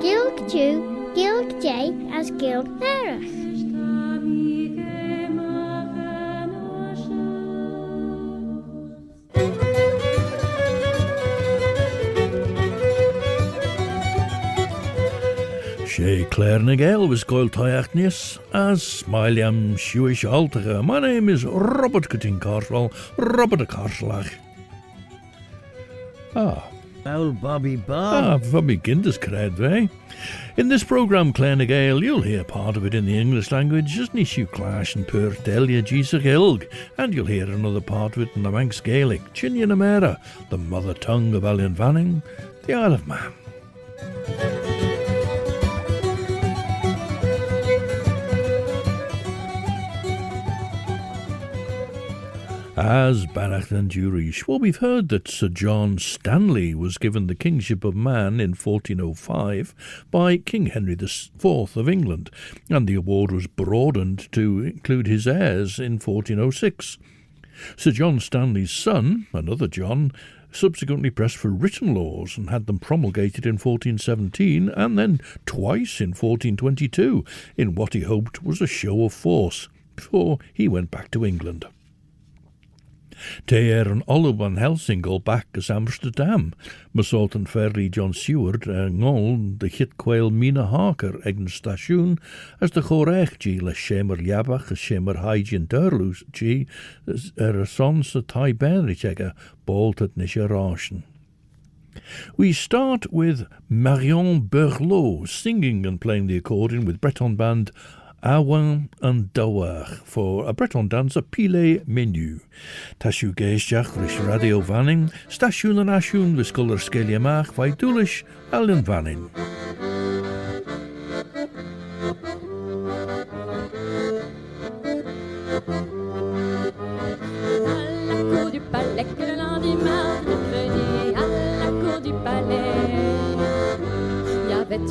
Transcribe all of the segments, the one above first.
Gilg Jew, Gilg J as Gilg Nerach. Claare na Gael was Gael Tayachnius as Smiliam Shuish Altaga. My name is Robert Cutting Cartwell, Robert a Cartlach. Owl Bobby Bob. Bobby Ginders cred, eh? In this programme, Claare na Gael, you'll hear part of it in the English language as Nishu Clash and Pur Delia Gisach Ilg, and you'll hear another part of it in the Manx Gaelic, Chinyan Amera, the mother tongue of Yn Vanning, the Isle of Man. As Banach and Jurish, well, we've heard that Sir John Stanley was given the Kingship of Man in 1405 by King Henry IV of England, and the award was broadened to include his heirs in 1406. Sir John Stanley's son, another John, subsequently pressed for written laws and had them promulgated in 1417 and then twice in 1422 in what he hoped was a show of force before he went back to England. Teer en alle van Helsing go back as Amsterdam, Massault and Ferry John Seward ngol de hitquail Mina Harker egn station as de chorech G le schemer jabach a schemer hygiene durlus G a sons a tai benrich egge bolt at nisha. We start with Marion Berlot singing and playing the accordion with Breton band AWEN AN DOUAR for a Breton dance a pile menu. Tashu geisjach rish radio vanning, station en ashun viskuller skelia maag vai dulish Yn Vanning.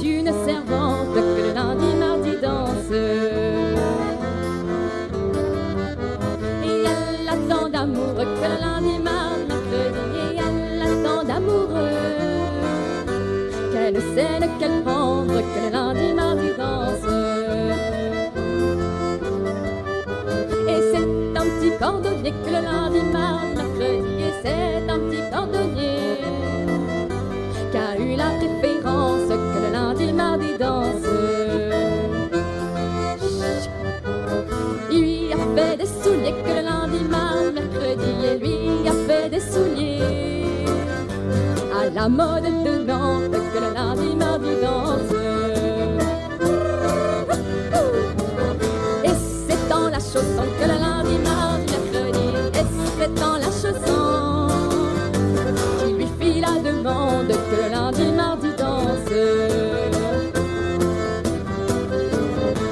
Une servante que le lundi, mardi danse. Et elle attend d'amoureux que le lundi, mardi, mercredi. Et elle attend d'amoureux. Quelle scène, quelle prendre que le lundi, mardi danse. Et c'est un petit cordonnier que le lundi, mardi, mercredi. Et c'est un petit cordonnier qui a eu la préférence que le lundi, mardi danse. Il lui a fait des souliers que le lundi, mardi, mercredi. Et lui a fait des souliers à la mode de Nantes que le lundi, mardi danse. Et c'est dans la chausson que le lundi, mardi, mercredi. Et c'est dans la chausson qui lui fit la demande que le lundi, mardi danse.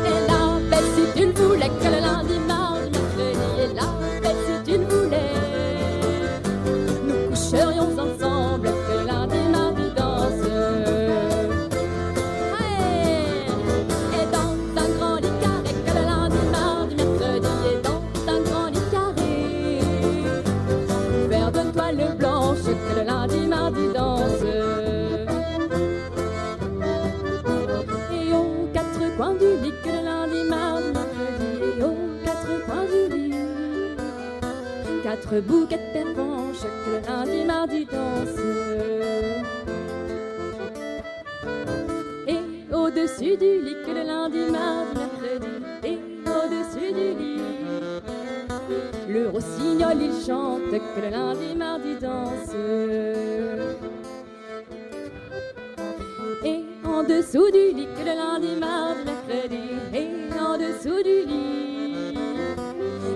Et la belle si tu le voulais que le lundi, mardi, mercredi. Et la belle si tu le voulais, nous coucherions ensemble que le lundi, mardi danse. Ouais. Et dans un grand lit carré que le lundi, mardi, mercredi. Et dans un grand lit carré couvert de toile blanche que le lundi, mardi danse. Et aux quatre coins du lit que le lundi, mardi, mercredi. Et aux quatre coins du lit, quatre bouquets de pervenches que le lundi, mardi danse. Et au-dessus du lit que le lundi, mardi, mercredi. Et au-dessus du lit, le rossignol il chante que le lundi, mardi danse. Et en dessous du lit que le lundi, mardi, mercredi. Et en dessous du lit,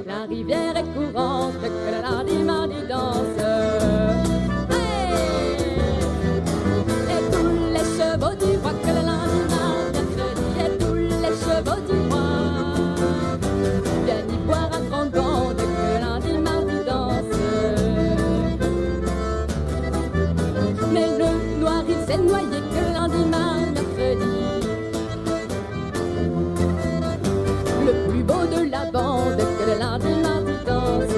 la rivière est courante que le lundi, mardi danse. Hey. Et tous les chevaux du roi que le lundi, mardi, mercredi. Et tous les chevaux du roi viennent y boire un grand bande que le lundi, mardi danse. Mais le noir il s'est noyé que le lundi, mardi, mercredi. Le plus beau de la bande que le lundi, mardi danse.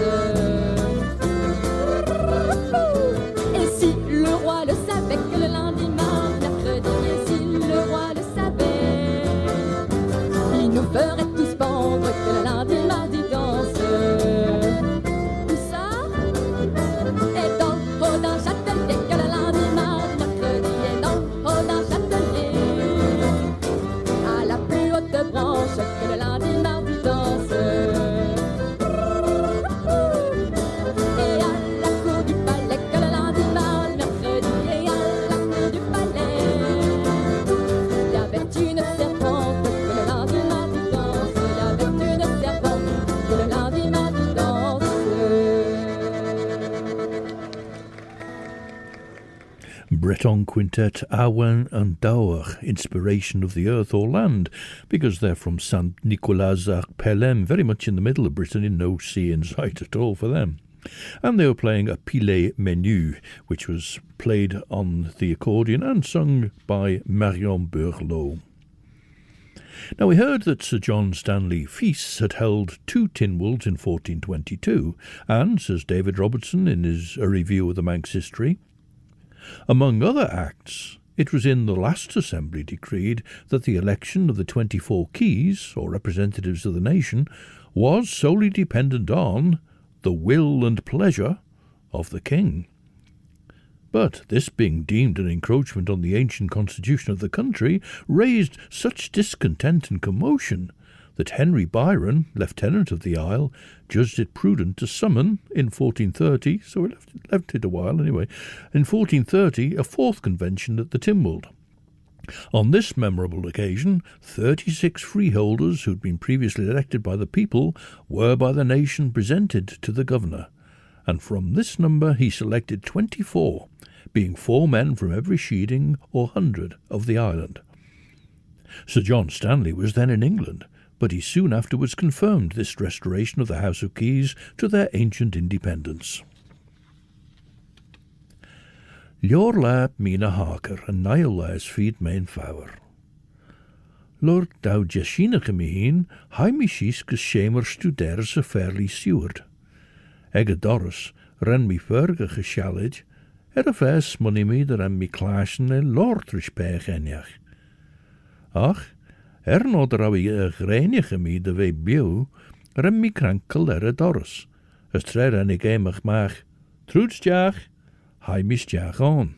Breton quintet AWEN AN DOUAR, Inspiration of the Earth or Land, because they're from Saint Nicolas Pelem, very much in the middle of Brittany, no sea in sight at all for them. And they were playing a Pilet Menu, which was played on the accordion and sung by Marion Burlot. Now we heard that Sir John Stanley Feast had held 2 Tynwalds in 1422, and, says David Robertson in his A Review of the Manks History, among other acts, it was in the last assembly decreed that the election of the 24 keys, or representatives of the nation, was solely dependent on the will and pleasure of the king. But this being deemed an encroachment on the ancient constitution of the country raised such discontent and commotion that Henry Byron, Lieutenant of the Isle, judged it prudent to summon, in 1430, so we left it a while anyway, in 1430 a 4th convention at the Tynwald. On this memorable occasion, 36 freeholders who'd been previously elected by the people were by the nation presented to the governor, and from this number he selected 24, being 4 men from every sheading or 100 of the island. Sir John Stanley was then in England, but he soon afterwards confirmed this restoration of the House of Keys to their ancient independence. Lior Mina Harker and Niall feed main fower. Lord dau jeshinach mi heen, hai mi shis gus schemer studers a fairly Seward. Ege Doris ren mi furge geschallid, a fes money mi der en mi klaasjen e Lordrish pech enjach. Ach, no der au I grenige mi de wee biu, ren mi krankel a Doris, as tre en ik emach mach, trudsjach, hai mi stjach on.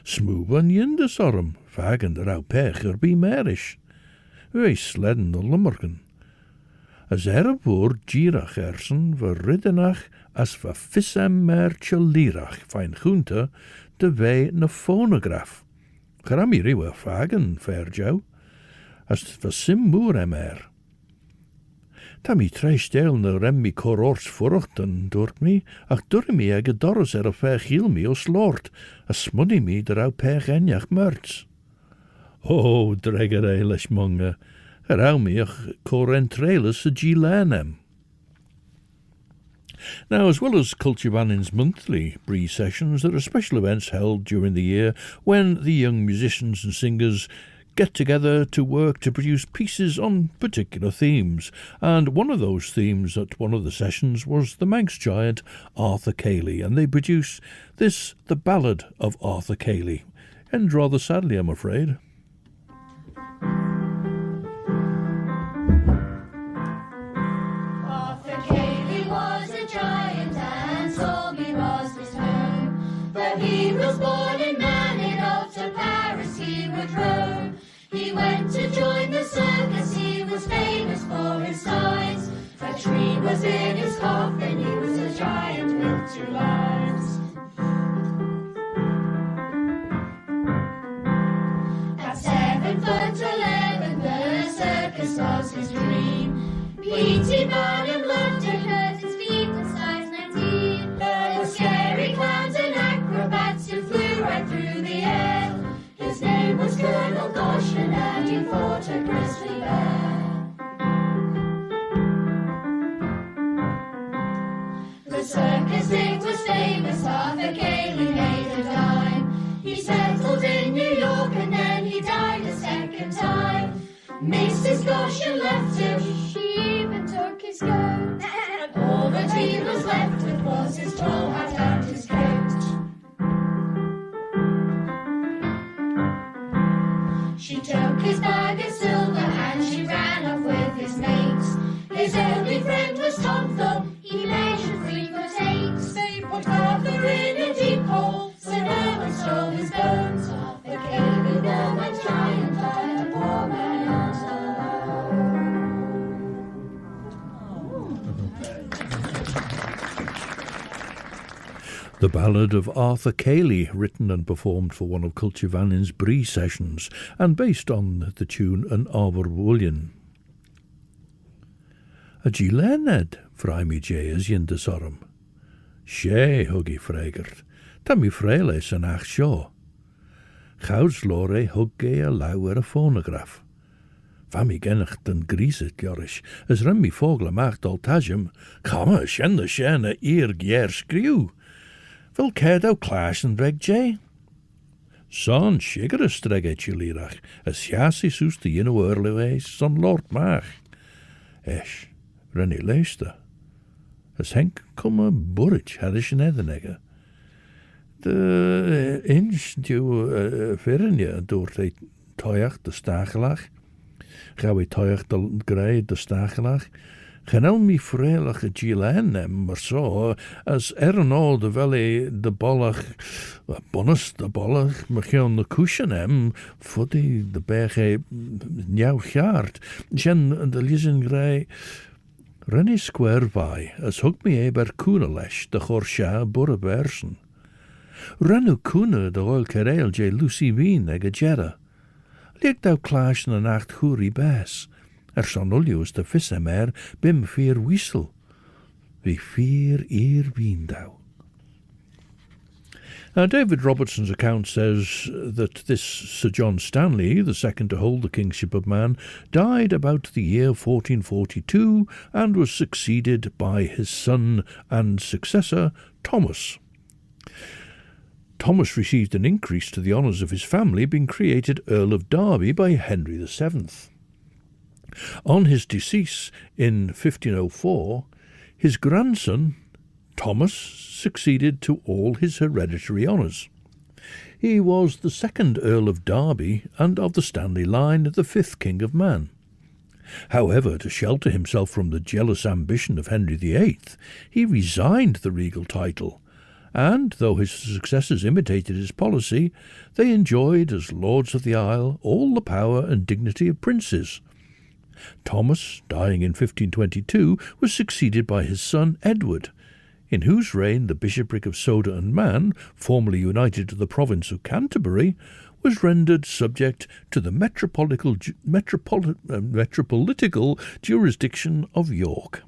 Smoe van jinde sorm, vagen der au pech be merish. Wij sledden de lummerken. As voor girach ersen, verriddenach, as va fissem mer chalirach, fijn groente, de wij na phonograph. Grammy riwe vagen, verjou, as va sim moer mer. Tammy tre stel na remmi korors vruchten door mi, ach door mi ege dorres a vergiel mi os lord, as money mi der au pech enjach merts. Oh, dregger eilish monge, au mi ach corentrelus a gilanem. Now, as well as Cultivanin's monthly BREE sessions, there are special events held during the year when the young musicians and singers get together to work to produce pieces on particular themes, and one of those themes at one of the sessions was the Manx giant Arthur Caley, and they produce this, the Ballad of Arthur Caley, and rather sadly, I'm afraid. Arthur Caley was a giant and stormy was his home, but he was born in Man, off to Paris he would roam. He went to join the circus, he was famous for his size. A tree was in his coffin, he was a giant with 2 lives. At 7'11", the circus was his dream. P.T. Barnum loved it, hurt his feet at size 19. There were scary clowns and acrobats who flew right through the air. His name was Colonel Goshen and he fought a grisly bear. The circus, it was famous, Arthur Caley made a dime. He settled in New York and then he died a 2nd time. Mrs. Goshen left him, she even took his coat. And all that he was left with was his tall hat and his coat. She took his bag of silver and she ran off with his mates. His only friend was Tom Thumb, he measured 3'8". They put Arthur in a deep hole, so no one stole his bones. Arthur Caley, the man's giant, died a poor man's The Ballad of Arthur Caley, written and performed for one of Cultivanin's BREE sessions, and based on the tune An Aberwullion. A gilened, fraimi jay as yinda sorum. She huggy fragert. Ta mi freile sy'n ach shoh. Chawds Lore hug a lawer a phonograph. Fa mi gennych den griset jorish, as rym mi fogla macht al tajum, Come, shen the shen a eer gier skriw. Vil cared au clash and dreg jay? Son shiger a streg et chilirach, as chassi soos de yino early son Lord Mach. Esh, renny leester. As henk come a burrich hadish an eddenegger. De inch du ferinje door de toyach de stagelach. Gauw toyach de grey de stagelach. Genel mi frelach a gilanem, maar so, as all de valley de bollach, bonus de bollach, machion de cushianem, fuddy de berge nieuw jaart, gen de lizen grey. Renny square by, as hug me eber koenelesh de chorsha burre bersen. Rennu koene de oil kereel je Lucy Wien eg a jera. Ligt thou clash na nacht huri bes. Son ulius de vissemer bim vier wissel. Wie vier eer wien thou. David Robertson's account says that this Sir John Stanley, the second to hold the Kingship of Man, died about the year 1442 and was succeeded by his son and successor, Thomas. Thomas received an increase to the honours of his family, being created Earl of Derby by Henry VII. On his decease in 1504, his grandson, Thomas, succeeded to all his hereditary honours. He was the second Earl of Derby and of the Stanley line the fifth King of Man. However, to shelter himself from the jealous ambition of Henry VIII, he resigned the regal title, and, though his successors imitated his policy, they enjoyed, as Lords of the Isle, all the power and dignity of princes. Thomas, dying in 1522, was succeeded by his son Edward, in whose reign the bishopric of Soda and Man, formerly united to the province of Canterbury, was rendered subject to the metropolitical jurisdiction of York.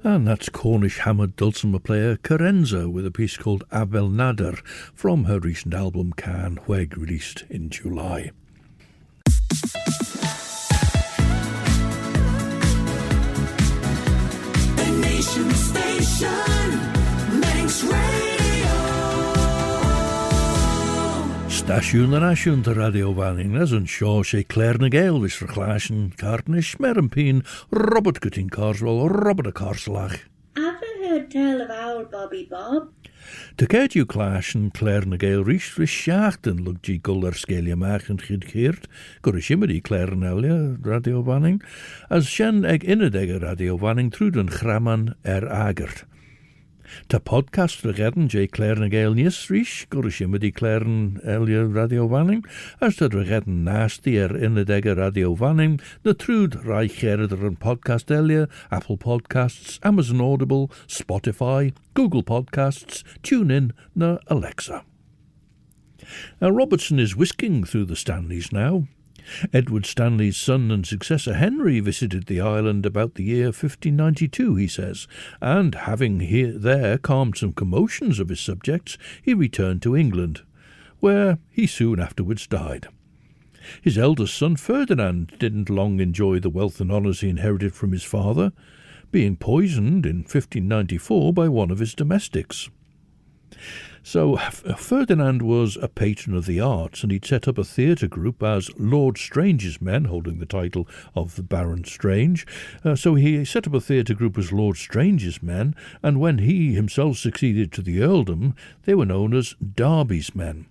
And that's Cornish hammered dulcimer player KERENSA with a piece called Avel Nadder from her recent album Can Hweg, released in July. The Nation Station, Manx Radio. Stasiwn yn asiwn dy radio fanning, as yn shoh Claare na Gael, vis verglaasjen Cartnish, Merempien, Robert Gutting Carswell, Robert a Carslach. Ever heard tell of Owl Bobby Bob? Te caid yw clash yn Claare na Gael rhys rhys siachten lwg gi gul sgelia mach yn chyd cheayrt, gwr ysymud Claare yn elia radio vanning, as sien eg inadeg radio vanning trwyd yn chraman agert. Ta podcast regedden J. Claare na Gael nies rhys, gwr ysymud Claare yn elia radio vanning, as ta regedden nasty inadeg radio vanning, na trwyd rai cheayrt yn podcast elia, Apple Podcasts, Amazon Audible, Spotify, Google Podcasts, TuneIn, na Alexa. Now, Robertson is whisking through the Stanleys now. Edward Stanley's son and successor Henry visited the island about the year 1592, he says, and having there calmed some commotions of his subjects, he returned to England, where he soon afterwards died. His eldest son Ferdinand didn't long enjoy the wealth and honours he inherited from his father, being poisoned in 1594 by one of his domestics. So Ferdinand was a patron of the arts, and he'd set up a theatre group as Lord Strange's Men, holding the title of the Baron Strange. So he set up a theatre group as Lord Strange's Men, and when he himself succeeded to the earldom, they were known as Derby's Men.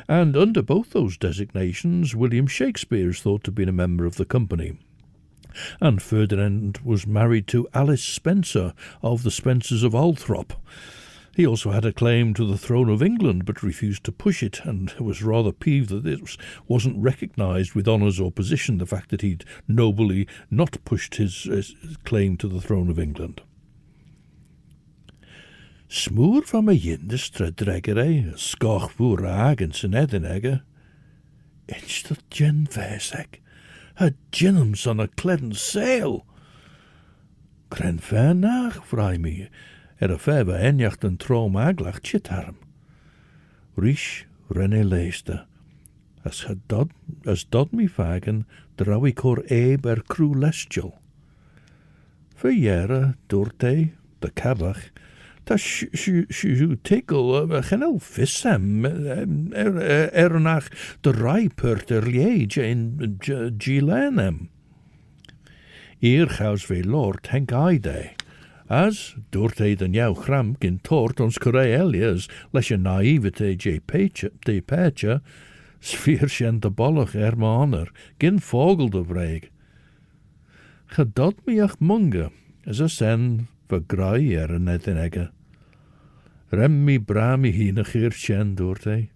And under both those designations, William Shakespeare is thought to have been a member of the company. And Ferdinand was married to Alice Spencer of the Spencers of Althorp. He also had a claim to the throne of England, but refused to push it, and was rather peeved that it wasn't recognised with honours or position, the fact that he'd nobly not pushed his claim to the throne of England. Smoor van my jindestre dreggerij, skoch voer agen zijn edinegge. It's the gin vesek, a ginums on a cledden sail. Kren ver nach, vrij me, a feva enjacht en trom aglach chitarm. Rish renne leeste, as dod me fagen, draw ik hoor crew lestial. Verjere, dorte, de kabach, ta shu tickle, genel vissem, nach de rijpert liege in Gilenem. Eer gaus ve lord henk aide. As, doorte den jou gram gin tort ons corre elias, les je naïvete de pecha, sfeersjen de bollach maner, gin vogel de vreeg. Gedod me ach munge, as a sen, vergraai net in egge. Rem mi brami hine geersjen doorte.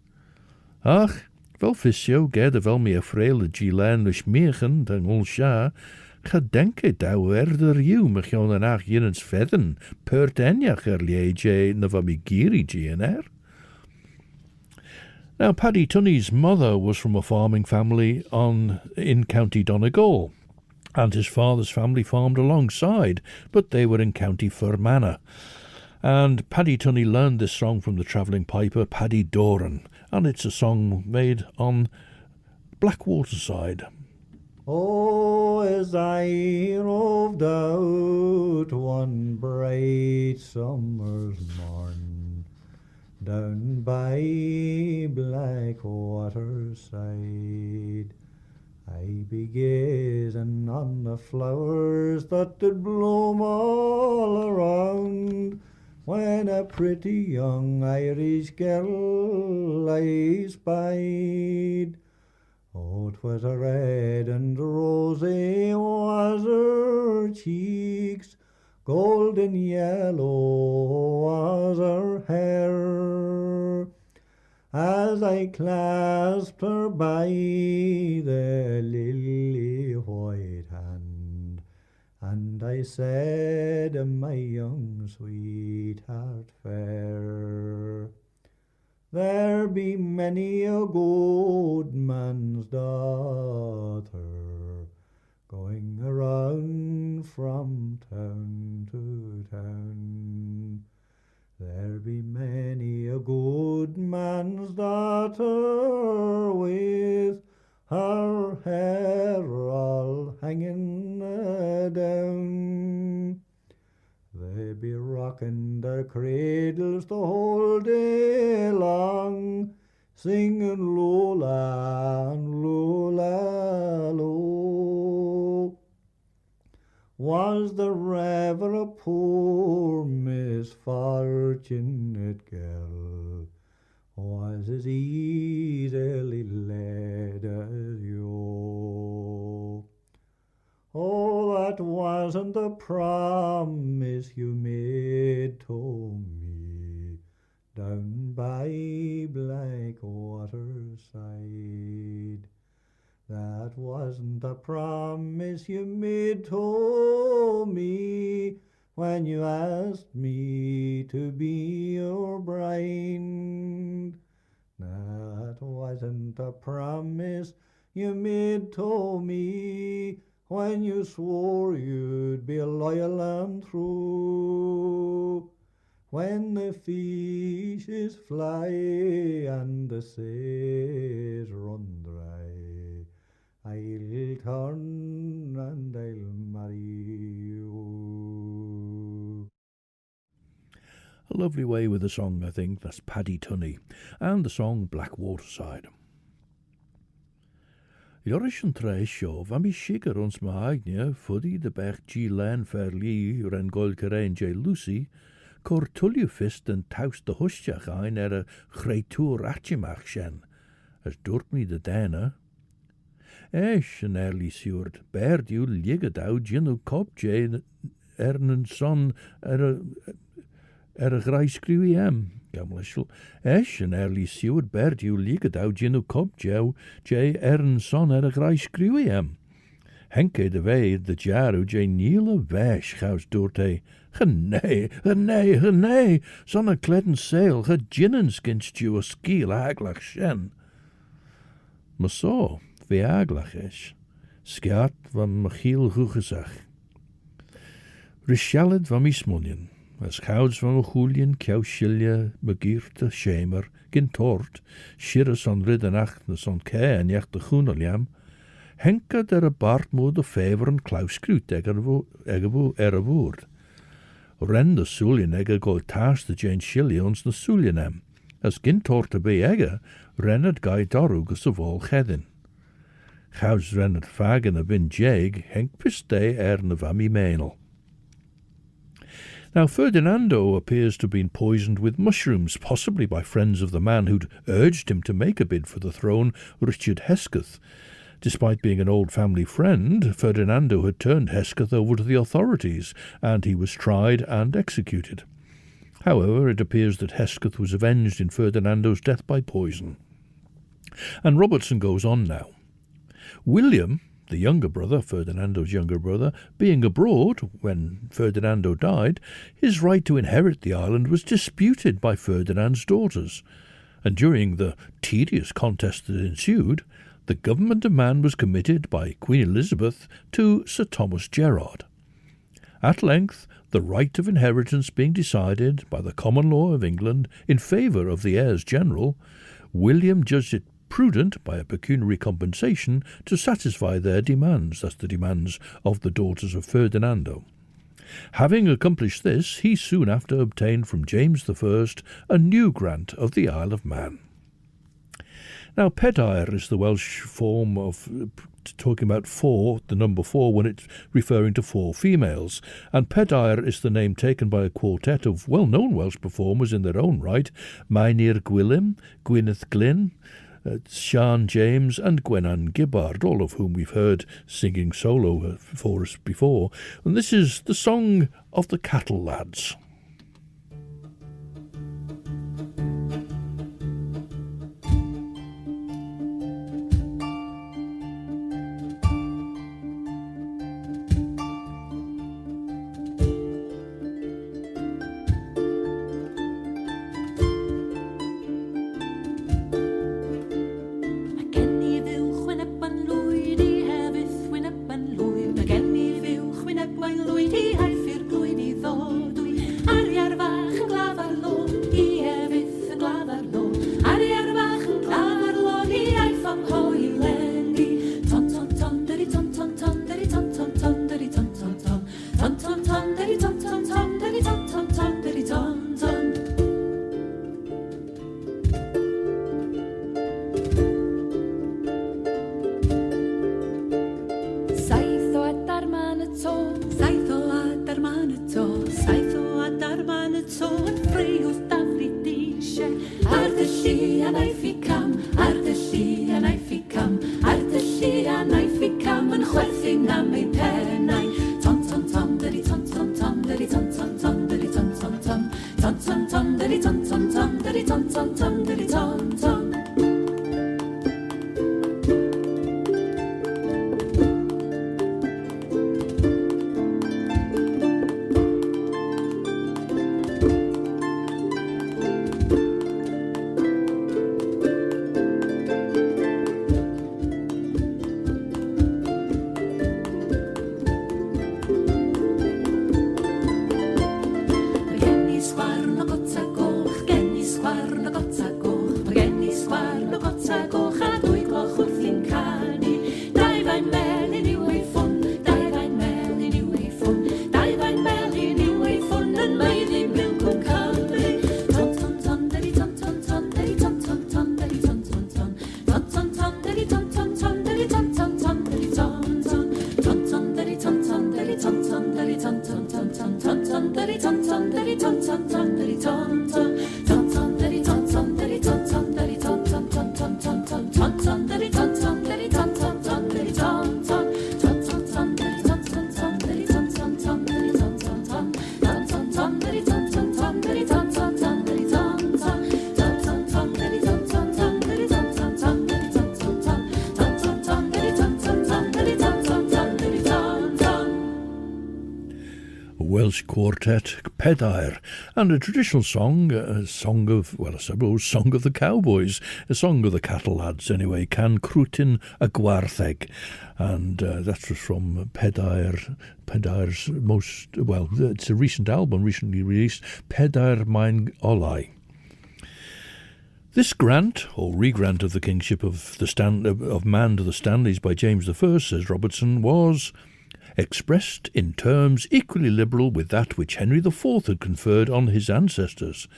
Ach, wel visio, gede wel me a frele gilen wish meegen, den ol sha, gedenke dou you, mechion en ach jinnens vedden, pert enjach liege na van mi giri GNR. Now, Paddy Tunney's mother was from a farming family in County Donegal, and his father's family farmed alongside, but they were in County Fermanagh. And Paddy Tunney learned this song from the travelling piper Paddy Doran, and it's a song made on Blackwaterside. Oh, as I roved out one bright summer's morn, down by Blackwaterside, I be gazing on the flowers that did bloom all around, when a pretty young Irish girl I spied. Oh, 'twas a red and rosy was her cheeks, golden yellow was her hair. As I clasped her by the lily white hand, and I said, my young sweetheart fair, there be many a good man's daughter, going around from town to town. There be many a good man's daughter, with her hair all hanging down. They be rocking their cradles the whole day long, singing Lola and Lola Lo. was there ever a poor misfortunate girl was as easily led as you? Oh, that wasn't the promise you made to me down by Blackwaterside. That wasn't the promise you made to me when you asked me to be your bride. That wasn't the promise you made to me when you swore you'd be loyal and true. When the fishes fly and the seas run dry, I'll turn and I'll marry you. A lovely way with the song, I think. That's Paddy Tunney. And the song Blackwaterside. Joris yn tre shoh, fam I sigar ons mahagnia, fuddy de bech G len ferli ren goil keren J Lucy, cor tulliu fist en taust de husjach ein a chreitour atjimach shen, as durk me de dana. Esh en Early Seward, baird you ligadau ginu cop J Yn son a grijskruwi Gamlishel. Esh en Early Seward, baird you ligadau ginu cop J son a grijskruwi Henke de vei de jaru J Niele vesh chaus doorte. Genee, son a cledden sail, ge ginnen skinst you a skiel aglach shen. Maar zo, vi aglach is, skeart van Michiel Goegezag. Rishalid van mi smunjen, as chouds van mi goelien, kiaull begierte schemer, gintort, shirres on riddenacht na son kei en jacht de groeneliam, henke der a baardmoed de fever en klauskruut er woord. Ren de sulien egge go taas de Jane Shillions na sulienem, as gintorte be egge, rennet gai darugus of all chedin. Chouds rennet fagen a bin jeg, henk piste na vami menel. Now Ferdinando appears to have been poisoned with mushrooms, possibly by friends of the man who'd urged him to make a bid for the throne, Richard Hesketh. Despite being an old family friend, Ferdinando had turned Hesketh over to the authorities, and he was tried and executed. However, it appears that Hesketh was avenged in Ferdinando's death by poison. And Robertson goes on now. William, the younger brother, Ferdinando's younger brother, being abroad when Ferdinando died, his right to inherit the island was disputed by Ferdinand's daughters, and during the tedious contest that ensued, the government of Man was committed by Queen Elizabeth to Sir Thomas Gerard. At length, the right of inheritance being decided by the common law of England in favour of the heirs general, William judged it prudent, by a pecuniary compensation, to satisfy their demands, that's the demands of the daughters of Ferdinando. Having accomplished this, he soon after obtained from James I a new grant of the Isle of Man. Now, PADDY is the Welsh form of talking about four, the number four, when it's referring to four females. And PADDY is the name taken by a quartet of well-known Welsh performers in their own right, Mynir Gwilym, Gwyneth Glyn, Sian James and Gwenan Gibbard, all of whom we've heard singing solo for us before. And this is the song of the Cattle Lads. Welsh quartet PADDY, and a traditional song, a song of, well, I suppose, song of the cowboys, a song of the cattle lads anyway, Can Crwtyn y Gwartheg, and that was from PADDY's most, well, it's a recent album, recently released, PADDY Mae'n Olau. This grant, or regrant of the Kingship of Man to the Stanleys by James I, says Robertson, was expressed in terms equally liberal with that which Henry IV had conferred on his ancestors,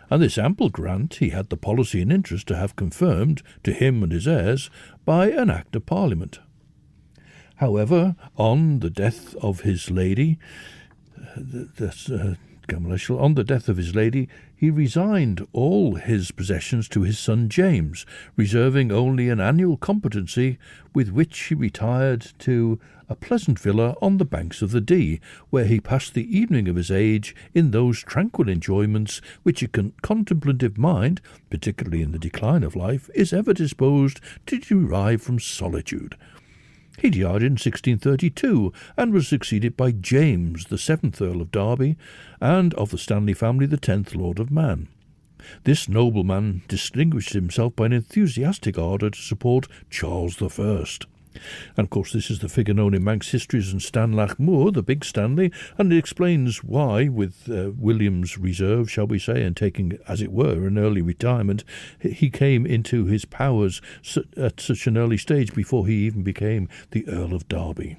and this ample grant he had the policy and interest to have confirmed to him and his heirs by an Act of Parliament. However, on the death of his lady, he resigned all his possessions to his son James, reserving only an annual competency with which he retired to a pleasant villa on the banks of the Dee, where he passed the evening of his age in those tranquil enjoyments which a contemplative mind, particularly in the decline of life, is ever disposed to derive from solitude. He died in 1632 and was succeeded by James, the 7th Earl of Derby, and of the Stanley family the 10th Lord of Man. This nobleman distinguished himself by an enthusiastic ardour to support Charles I. And of course this is the figure known in Manks History as Yn Stanlagh Mooar, the Big Stanley, and it explains why, with William's reserve, shall we say, and taking, as it were, an early retirement, he came into his powers at such an early stage before he even became the Earl of Derby.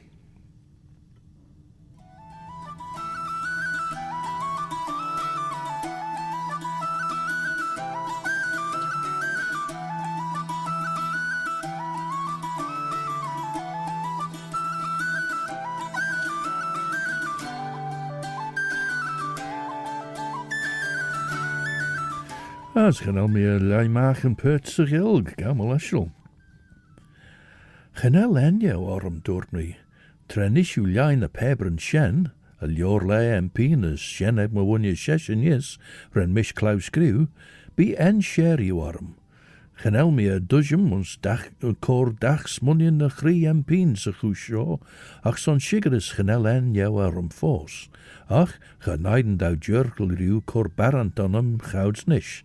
As gaan al meer lijmaag en peurt zich ilg, gammel eschel. Genel enje orm doortni, trenis u lijn a peber en shen, a lior lei en penis, shen eb me wonje session yes, ren mish klaus skriw, be en sherry orm. Genel me a dujum ons cor dachs munien na chri en peen se shoh, ach son shigeris genel en jou orm fos, ach genaiden dou jurkel riw cor barant onum gouds nish.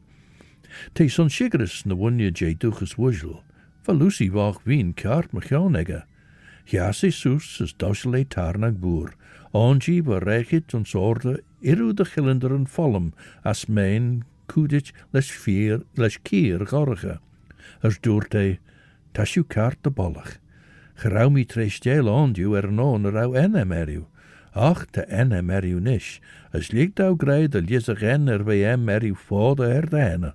Te son shigeris na wonje jay duchus wujel, va Lucy wach wien kaart mechionegge. Jasi soes as doshele tarnag boer, onji berechit ons orde iru de gilinder en vollem, as mijn kudich les kier gorge. As doorte, tashu kaart de bollach. Gerau mi tres jail onju non rau enem ach te enem nish, as ligt au grei de lizig en bij fode henne.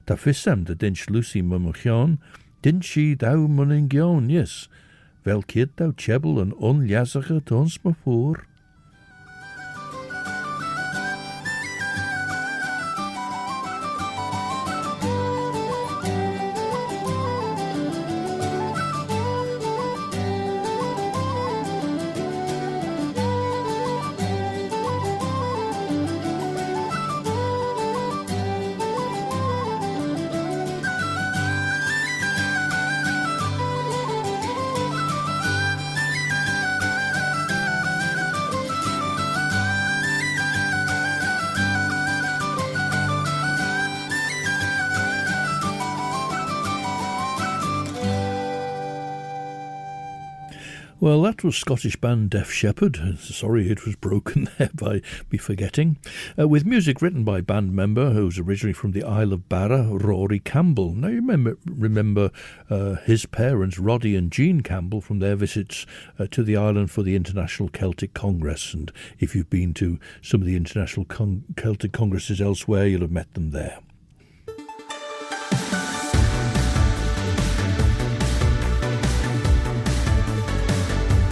Ta fissem de dinch Lucy mummechion, dint she thou munningion, yes. Wel kid thou chebel en onjazige tons me voor. Well, that was Scottish band Def Shepherd. Sorry it was broken there by me forgetting. With music written by band member who's originally from the Isle of Barra, Rory Campbell. Now you remember his parents, Roddy and Jean Campbell, from their visits to the island for the International Celtic Congress. And if you've been to some of the International Celtic Congresses elsewhere, you'll have met them there.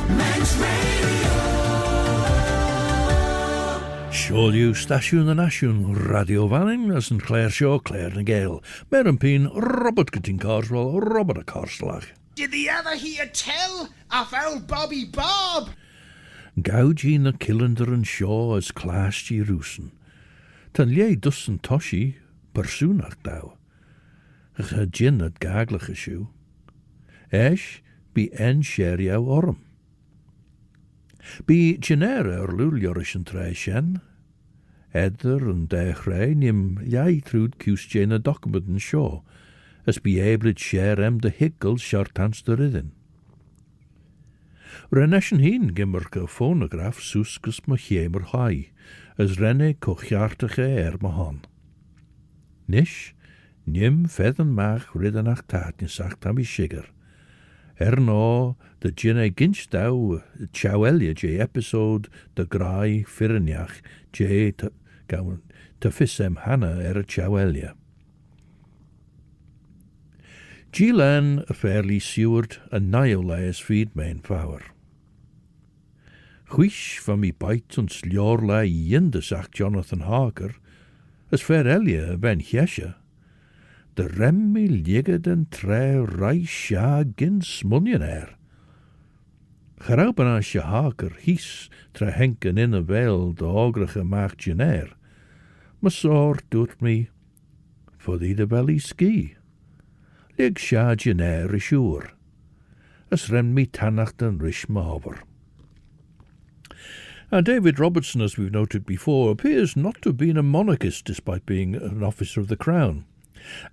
Manx Radio. Shoh Station and Ashun Radio Vanning as in Claare shoh, Claare na Gael. Mer Peen, Robert Getting Carswell, Robert a Carslach. Did the ever hear tell of old Bobby Bob? Gougie na Killander and Shaw as Claashty Roosen. Tan lie dussen Toshi, Persoonach thou. Ge gin at Gaglach shoe. Esh be en Sheriau Orm. Be Genera Erlul Yorishan Treshen. Edder and Dechre nim jai trud Cusjena document and Shaw, as be able to share the hickle shortans the ridden. Reneschen heen gimmerke phonograph suskus machemer high, as Rene kochiartige mahan. Nish, nim fedden mach riddenach taten sagt am shigger. No, the Gine Ginstau, Chauelia J episode, the Grai Firniach, J to Fissem Hannah Chauelia. Gilan fairly Seward and Niolaes feed main power. Huish from me bite and slorla yindesach Jonathan Harker, as fair Elia ben Hesha. De remmi ligged en tre reisja gin smunjenair. Gerauben as Harker hies tre henken in a wel de ogrige maag genair. Maar soort doet me voor die de belly ski. Lig sja genair is sure. As ren me tannacht en rish maver. And David Robertson, as we've noted before, appears not to have been a monarchist despite being an officer of the crown.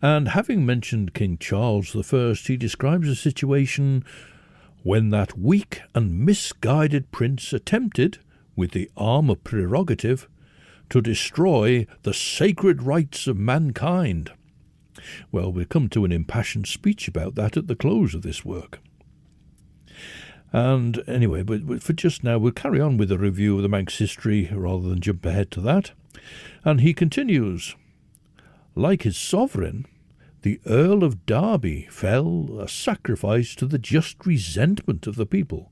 And having mentioned King Charles I, he describes a situation when that weak and misguided prince attempted, with the arm of prerogative, to destroy the sacred rights of mankind. Well, we'll come to an impassioned speech about that at the close of this work. And anyway, but for just now, we'll carry on with a review of the Manx history rather than jump ahead to that. And he continues, like his sovereign, the Earl of Derby fell a sacrifice to the just resentment of the people.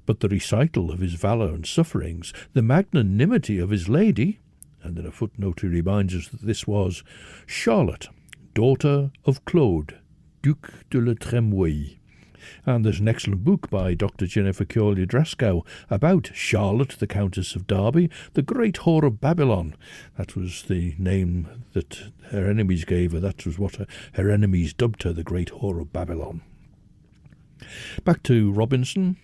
But the recital of his valour and sufferings, the magnanimity of his lady, and in a footnote he reminds us that this was Charlotte, daughter of Claude, Duc de la Tremouille. And there's an excellent book by Dr. Jennifer Kearley Draskow about Charlotte, the Countess of Derby, the Great Whore of Babylon. That was the name that her enemies gave her. That was what her enemies dubbed her, the Great Whore of Babylon. Back to Robertson,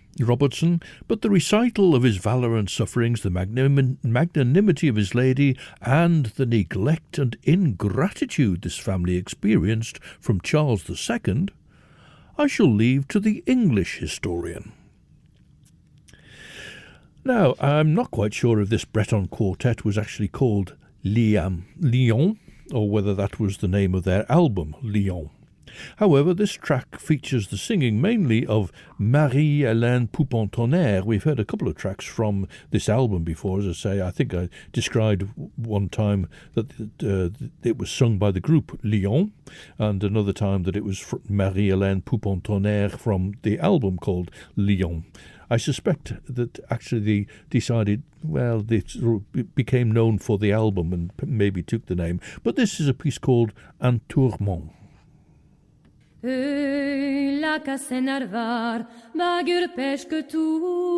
but the recital of his valour and sufferings, the magnanimity of his lady, and the neglect and ingratitude this family experienced from Charles II, I shall leave to the English historian. Now, I'm not quite sure if this Breton quartet was actually called Lyon, or whether that was the name of their album, Lyon. However, this track features the singing mainly of Marie-Hélène Poupon-Tonnerre. We've heard a couple of tracks from this album before. As I say, I think I described one time that it was sung by the group Lyon, and another time that it was Marie-Hélène Poupon-Tonnerre from the album called Lyon. I suspect that actually they decided, well, it became known for the album and maybe took the name. But this is a piece called Entourment. La casse narvar, bagur pesque tour.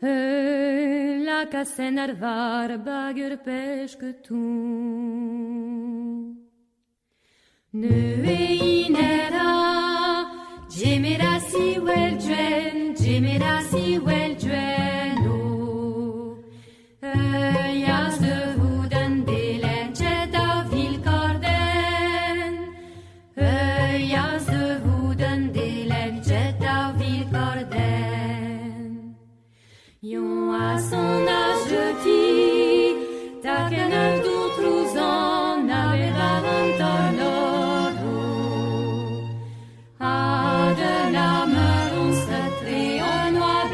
La casse narvar, bagur pesque tour. Nueinera, Jimirasi well dren, Jimirasi well dren, oh. Yas de Wooden de Lenchet of Vilcorden. Yas de Wooden de Lenchet of Vilcorden. Yon à son âge petit, taken d'autres ans, n'avait avant tornado. Adenam on se tré en noir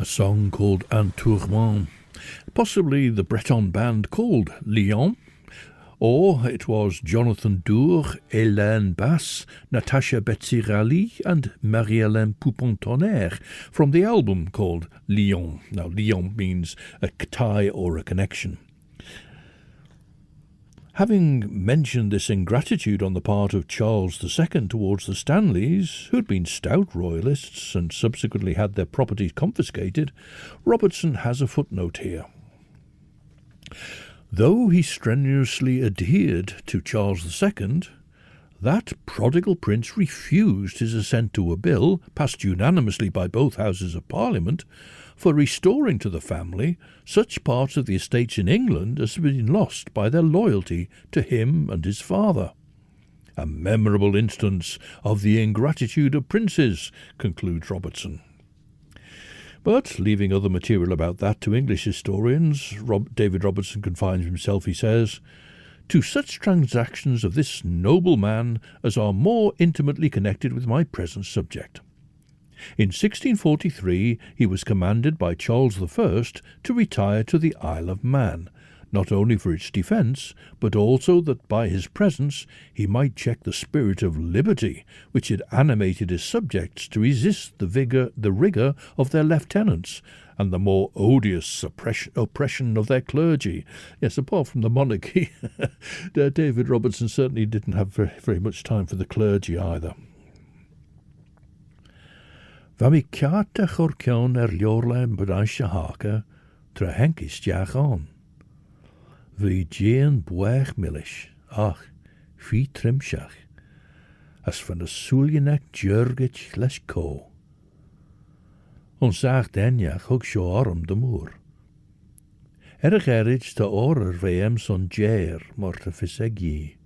a song called Un Tourment, possibly the Breton band called Lyon, or it was Jonathan Dour, Hélène Basse, Natasha Betzirali and Marie-Hélène Poupon-Tonnerre from the album called Lyon. Now, Lyon means a tie or a connection. Having mentioned this ingratitude on the part of Charles II towards the Stanleys, who had been stout royalists and subsequently had their properties confiscated, Robertson has a footnote here. Though he strenuously adhered to Charles II, that prodigal prince refused his assent to a bill, passed unanimously by both Houses of Parliament, for restoring to the family such parts of the estates in England as had been lost by their loyalty to him and his father. A memorable instance of the ingratitude of princes, concludes Robertson. But, leaving other material about that to English historians, David Robertson confines himself, he says, to such transactions of this noble man as are more intimately connected with my present subject. In 1643 he was commanded by Charles I to retire to the Isle of Man, not only for its defence, but also that by his presence he might check the spirit of liberty which had animated his subjects to resist the rigour of their lieutenants and the more odious oppression of their clergy. Yes, apart from the monarchy, David Robertson certainly didn't have very much time for the clergy either. Va mi cheayrt chorcion leorla Mina Harker tra henkis diach on. Vi Jean buach millish, ach, fi trimshach, as van de suljenek jurgit les ko. On zag denjach hog shoh arm de moor. Erich te orer VM son jair morte visegi.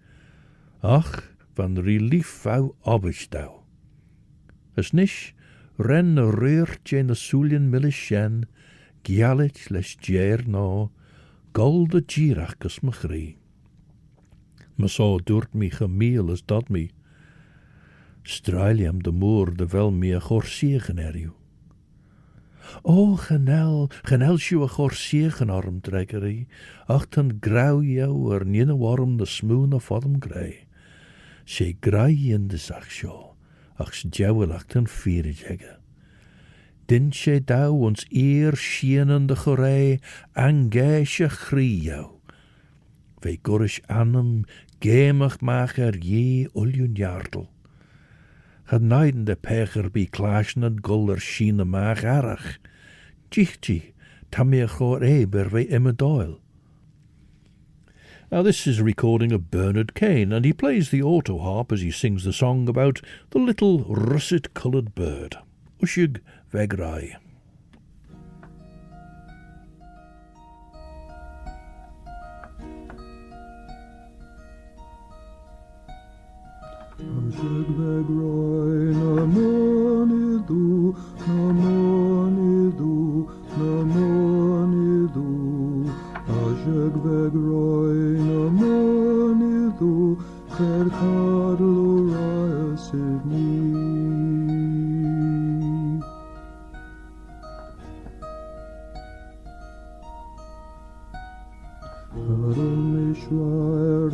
Ach, van relief vau obishtau. As nish, ren reer jen de suljen millishen, gialit les jair no, gold de girachkus machri. Ma so doort mi gemiel as dat mi. Strailiam de moor de wel mi a chorsiegen eriu. O, genel sjoe a chorsiegen arm trekkerie, ach ten grauw jou nine warm de smoon of odem grey. She grey in de zag shoh, ach sjouwelach ten vierijegge. Din she dau ons eer schienen de chorei an geische chrieu. Ve gorish anem gemach macher je uljun jartel. Had neiden de pecher bi klaasjen en guller schiene maag arach. Jichti, tamir chorei ber ve emmedoil. Now this is a recording of Bernard Kane, and he plays the auto harp as he sings the song about the little russet-coloured bird. Ushig Vegrai. Ushig Vegrai, namonidu, namonidu, namonidu. Ushig Vegrai, namonidu, Kerkadlu Raya Sydney.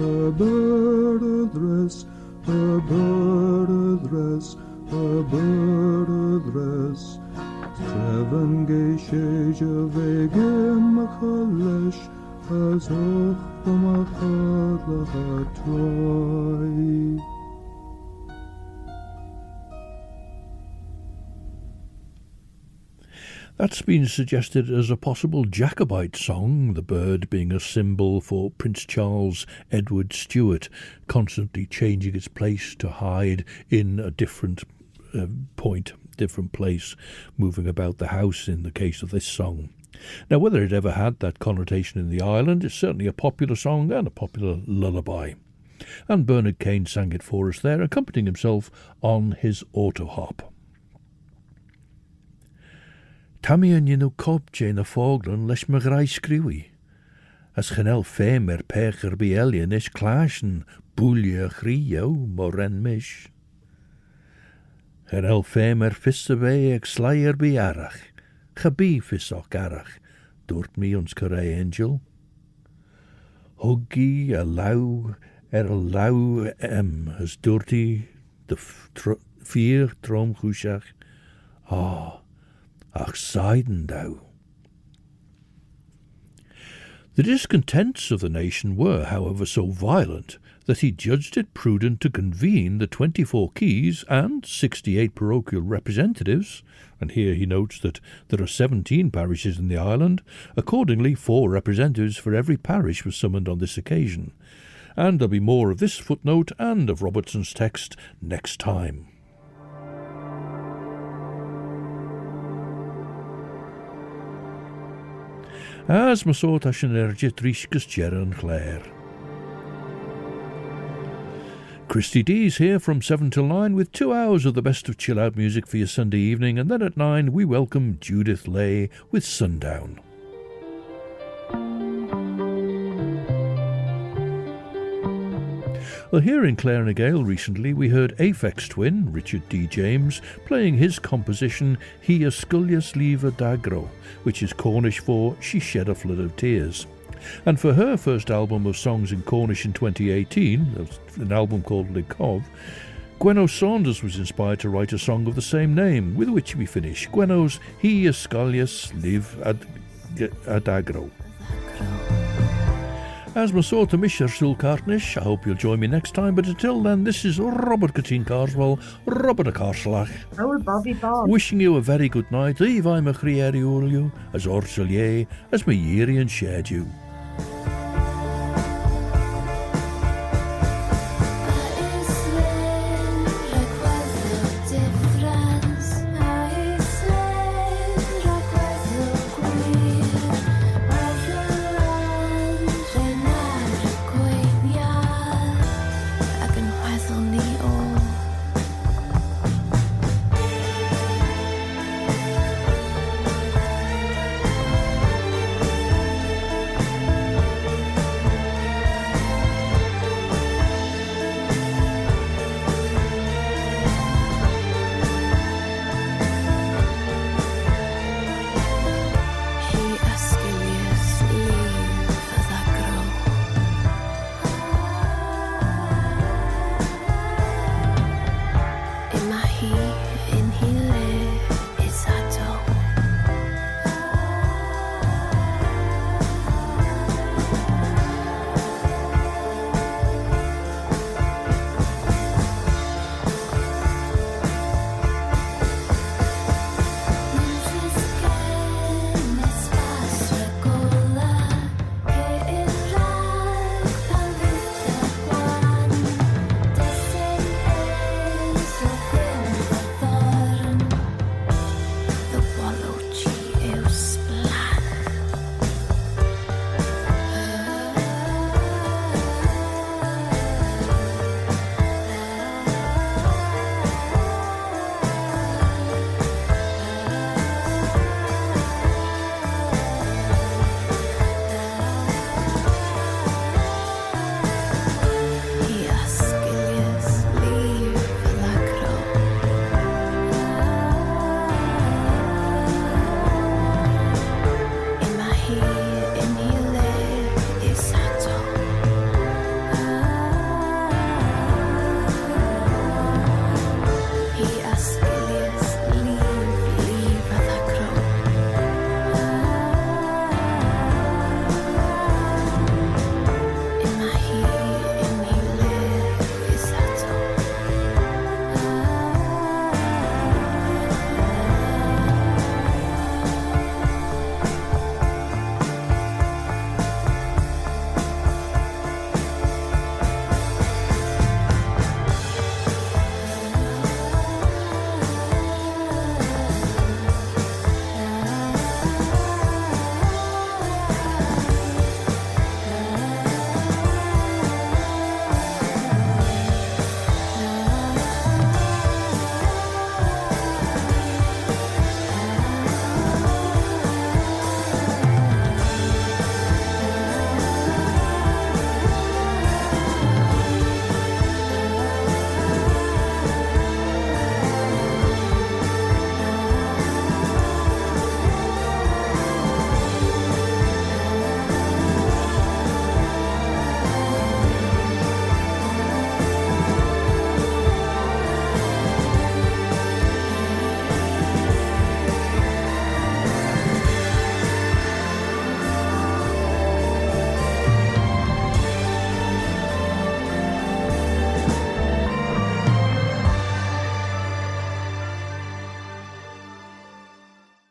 A bird address, a bird address, a bird address. Treven geisheja vegem machalesh, as och v'machad lachatroi. That's been suggested as a possible Jacobite song, the bird being a symbol for Prince Charles Edward Stuart, constantly changing its place to hide in a different different place, moving about the house in the case of this song. Now, whether it ever had that connotation in the island, it's certainly a popular song and a popular lullaby. And Bernard Kane sang it for us there, accompanying himself on his auto harp. Tammy en nu kop Jane Foglen lesh me grij skriwi. As genel femer pecher bi elien is klaasjen, boelje grio moren mish. Genel femer visse wei ek slayer bi arach. Chabif is o garach, dwrt mi ons cyrrae angel. Huggy a law law as dwrti de vier trom chwsiach. Ach seiden thou. The discontents of the nation were, however, so violent that he judged it prudent to convene the 24 keys and 68 parochial representatives, and here he notes that there are 17 parishes in the island. Accordingly, 4 representatives for every parish were summoned on this occasion. And there'll be more of this footnote and of Robertson's text next time. As my sort as an erge triscus ger and Claare. Christy D's here from 7 till 9 with 2 hours of the best of chill out music for your Sunday evening, and then at 9 we welcome Judith Lay with Sundown. Well, here in Claare and Gael recently we heard Aphex twin Richard D. James playing his composition He Ysgullius Lever Dagro, which is Cornish for She Shed a Flood of Tears. And for her first album of songs in Cornish in 2018, an album called Le Cov, Gwenno Saunders was inspired to write a song of the same name, with which we finish Gwenno's He Ysgullius Lever Dagro. As my sort of Mr. Sulcartnish, I hope you'll join me next time, but until then, this is Robert Catine Carswell, Robert a Carslach. Oh, Bobby Bob. Wishing you a very good night, Eve I'm a Crieri Ulju, as Orselier, as my Yeri and shared you.